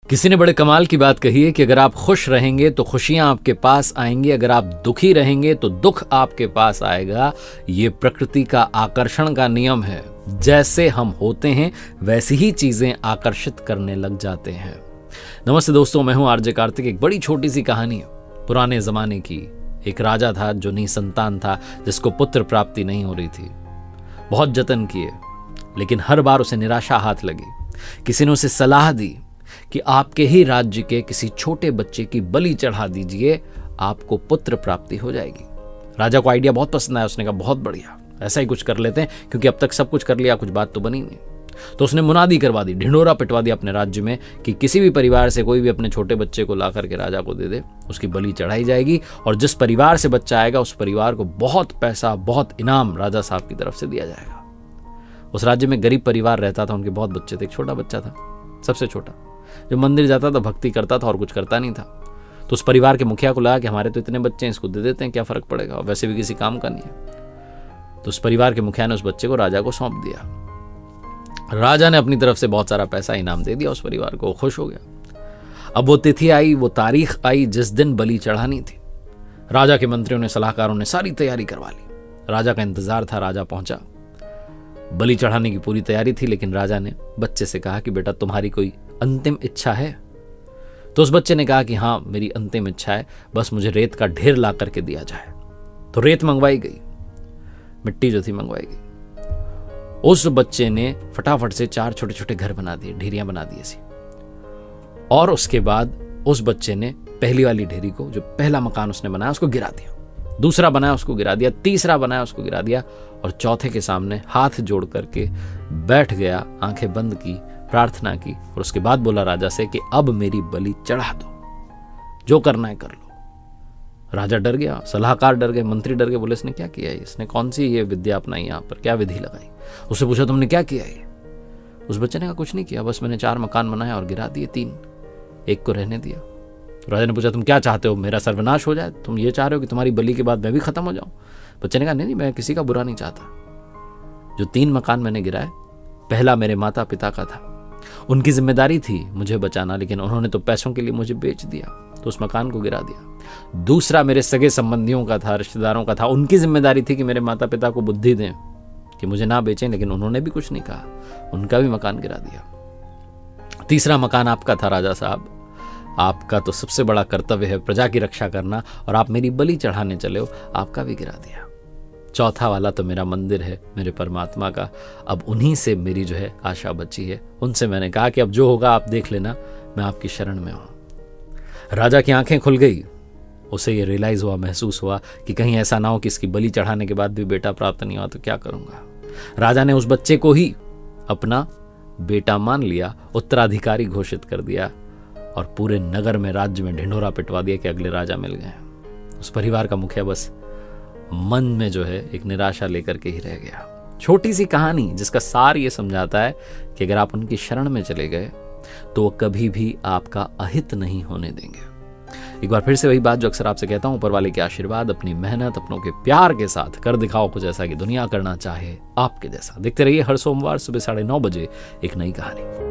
किसी ने बड़े कमाल की बात कही है कि अगर आप खुश रहेंगे तो खुशियां आपके पास आएंगी, अगर आप दुखी रहेंगे तो दुख आपके पास आएगा। ये प्रकृति का आकर्षण का नियम है। जैसे हम होते हैं वैसी ही चीजें आकर्षित करने लग जाते हैं। नमस्ते दोस्तों, मैं हूं आरजे कार्तिक। एक बड़ी छोटी सी कहानी है पुराने जमाने की। एक राजा था जो निसंतान था, जिसको पुत्र प्राप्ति नहीं हो रही थी। बहुत जतन किए लेकिन हर बार उसे निराशा हाथ लगी। किसी ने उसे सलाह दी कि आपके ही राज्य के किसी छोटे बच्चे की बलि चढ़ा दीजिए, आपको पुत्र प्राप्ति हो जाएगी। राजा को आइडिया बहुत पसंद आया। उसने कहा बहुत बढ़िया, ऐसा ही कुछ कर लेते हैं, क्योंकि अब तक सब कुछ कर लिया, कुछ बात तो बनी नहीं। तो उसने मुनादी करवा दी, ढिंढोरा पिटवा दिया अपने राज्य में कि किसी भी परिवार से कोई भी अपने छोटे बच्चे को ला करके राजा को दे दे, उसकी बलि चढ़ाई जाएगी। और जिस परिवार से बच्चा आएगा उस परिवार को बहुत पैसा, बहुत इनाम राजा साहब की तरफ से दिया जाएगा। उस राज्य में गरीब परिवार रहता था, उनके बहुत बच्चे थे। एक छोटा बच्चा था, सबसे छोटा, जो मंदिर जाता था, भक्ति करता था और कुछ करता नहीं था। तो उस परिवार के मुखिया को लगा कि हमारे तो इतने बच्चे हैं, इसको दे देते हैं, क्या फर्क पड़ेगा, और वैसे भी किसी काम का नहीं है। तो उस परिवार के मुखिया ने उस बच्चे को राजा को सौंप दिया। राजा ने अपनी तरफ से बहुत सारा पैसा इनाम दे दिया उस परिवार को, खुश हो गया। अब वो तिथि आई, वो तारीख आई जिस दिन बलि चढ़ानी थी। राजा के मंत्रियों ने, सलाहकारों ने सारी तैयारी करवा ली। राजा का इंतजार था। राजा पहुंचा, बलि चढ़ाने की पूरी तैयारी थी, लेकिन राजा ने बच्चे से कहा कि बेटा तुम्हारी कोई अंतिम इच्छा है? तो उस बच्चे ने कहा कि हाँ, मेरी अंतिम इच्छा है, बस मुझे रेत का ढेर ला करके दिया जाए। तो रेत मंगवाई गई, मिट्टी जो थी मंगवाई गई। उस बच्चे ने फटाफट से 4 छोटे छोटे घर बना दिए, ढेरियां बना दी ऐसी। और उसके बाद उस बच्चे ने पहली वाली ढेरी को, जो पहला मकान उसने बनाया, उसको गिरा दिया। दूसरा बनाया, उसको गिरा दिया। तीसरा बनाया, उसको गिरा दिया। और चौथे के सामने हाथ जोड़ करके बैठ गया, आंखें बंद की, प्रार्थना की, और उसके बाद बोला राजा से कि अब मेरी बलि चढ़ा दो, जो करना है कर लो। राजा डर गया, सलाहकार डर गए, मंत्री डर गए। बोले इसने क्या किया है, इसने कौन सी ये विद्या अपनाई, यहाँ पर क्या विधि लगाई? उससे पूछा तुमने क्या किया है? उस बच्चे ने कहा कुछ नहीं किया, बस मैंने 4 मकान बनाए और गिरा दिए 3, एक को रहने दिया। राजा ने पूछा तुम क्या चाहते हो, मेरा सर्वनाश हो जाए? तुम ये चाह रहे हो कि तुम्हारी बलि के बाद मैं भी खत्म हो जाऊं? बच्चे ने कहा नहीं, मैं किसी का बुरा नहीं चाहता। जो 3 मकान मैंने गिराए, पहला मेरे माता पिता का था, उनकी जिम्मेदारी थी मुझे बचाना, लेकिन उन्होंने तो पैसों के लिए मुझे बेच दिया, तो उस मकान को गिरा दिया। दूसरा मेरे सगे संबंधियों का था, रिश्तेदारों का था, उनकी जिम्मेदारी थी कि मेरे माता पिता को बुद्धि दें कि मुझे ना बेचें, लेकिन उन्होंने भी कुछ नहीं कहा, उनका भी मकान गिरा दिया। तीसरा मकान आपका था राजा साहब, आपका तो सबसे बड़ा कर्तव्य है प्रजा की रक्षा करना, और आप मेरी बलि चढ़ाने चले हो, आपका भी गिरा दिया। चौथा वाला तो मेरा मंदिर है, मेरे परमात्मा का, अब उन्हीं से मेरी जो है आशा बची है। उनसे मैंने कहा कि अब जो होगा आप देख लेना, मैं आपकी शरण में हूं। राजा की आंखें खुल गई। उसे ये रियलाइज हुआ, महसूस हुआ कि कहीं ऐसा ना हो कि इसकी बलि चढ़ाने के बाद भी बेटा प्राप्त नहीं हुआ तो क्या करूंगा। राजा ने उस बच्चे को ही अपना बेटा मान लिया, उत्तराधिकारी घोषित कर दिया, और पूरे नगर में, राज्य में ढिंढोरा पिटवा दिया कि अगले राजा मिल गए। उस परिवार का मुखिया बस मन में जो है एक निराशा लेकर के ही रह गया। छोटी सी कहानी जिसका सार ये समझाता है कि अगर आप उनकी शरण में चले गए तो वो कभी भी आपका अहित नहीं होने देंगे। एक बार फिर से वही बात जो अक्सर आपसे कहता हूं, ऊपर वाले के आशीर्वाद, अपनी मेहनत, अपनों के प्यार के साथ कर दिखाओ कुछ ऐसा कि दुनिया करना चाहे आपके जैसा। देखते रहिए हर सोमवार सुबह 9:30 बजे एक नई कहानी।